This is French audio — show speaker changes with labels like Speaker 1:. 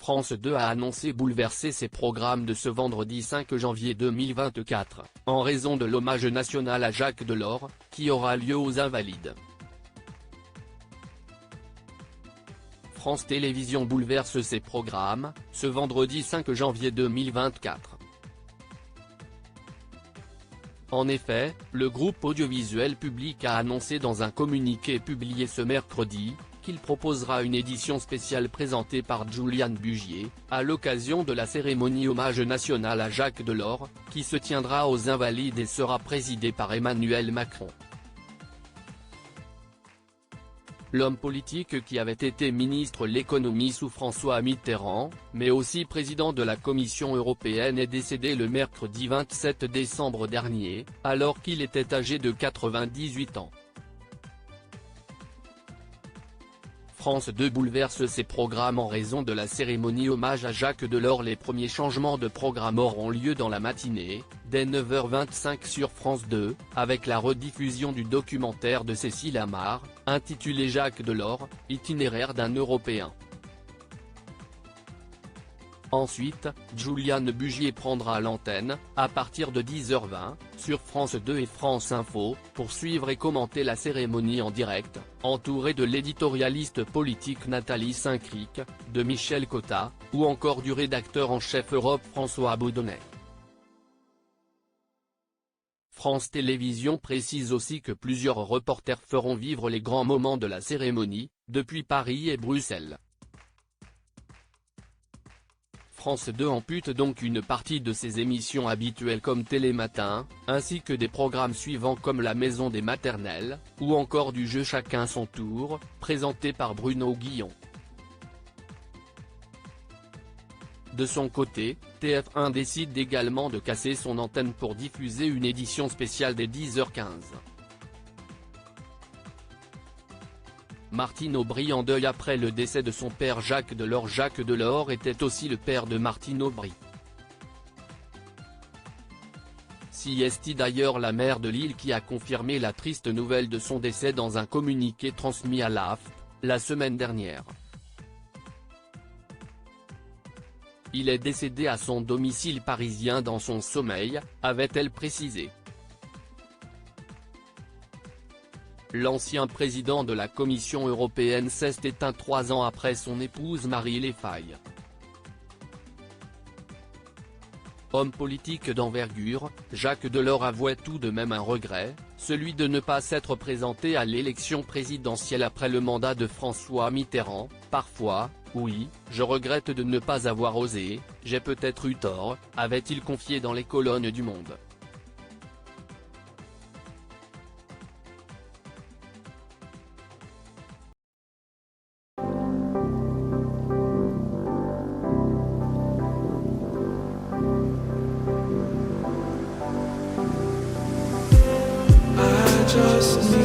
Speaker 1: France 2 a annoncé bouleverser ses programmes de ce vendredi 5 janvier 2024, en raison de l'hommage national à Jacques Delors, qui aura lieu aux Invalides. France Télévisions bouleverse ses programmes, ce vendredi 5 janvier 2024. En effet, le groupe audiovisuel public a annoncé dans un communiqué publié ce mercredi, qu'il proposera une édition spéciale présentée par Juliane Bugier, à l'occasion de la cérémonie hommage national à Jacques Delors, qui se tiendra aux Invalides et sera présidée par Emmanuel Macron. L'homme politique qui avait été ministre de l'économie sous François Mitterrand, mais aussi président de la Commission européenne est décédé le mercredi 27 décembre dernier, alors qu'il était âgé de 98 ans. France 2 bouleverse ses programmes en raison de la cérémonie hommage à Jacques Delors. Les premiers changements de programme auront lieu dans la matinée, dès 9h25 sur France 2, avec la rediffusion du documentaire de Cécile Amar, intitulé Jacques Delors, itinéraire d'un Européen. Ensuite, Juliane Bugier prendra l'antenne, à partir de 10h20, sur France 2 et France Info, pour suivre et commenter la cérémonie en direct, entourée de l'éditorialiste politique Nathalie Saint-Cric, de Michel Cotta, ou encore du rédacteur en chef Europe François Baudonnet. France Télévisions précise aussi que plusieurs reporters feront vivre les grands moments de la cérémonie, depuis Paris et Bruxelles. France 2 ampute donc une partie de ses émissions habituelles comme Télématin, ainsi que des programmes suivants comme La Maison des Maternelles, ou encore du jeu Chacun son tour, présenté par Bruno Guillon. De son côté, TF1 décide également de casser son antenne pour diffuser une édition spéciale dès 10h15. Martine Aubry en deuil après le décès de son père Jacques Delors. Jacques Delors était aussi le père de Martine Aubry. C'est d'ailleurs la maire de Lille qui a confirmé la triste nouvelle de son décès dans un communiqué transmis à l'AFP, la semaine dernière. Il est décédé à son domicile parisien dans son sommeil, avait-elle précisé. L'ancien président de la Commission européenne s'est éteint 3 ans après son épouse Marie Le Fay. Homme politique d'envergure, Jacques Delors avouait tout de même un regret, celui de ne pas s'être présenté à l'élection présidentielle après le mandat de François Mitterrand. Parfois, oui, je regrette de ne pas avoir osé, j'ai peut-être eu tort, avait-il confié dans les colonnes du Monde.
Speaker 2: Just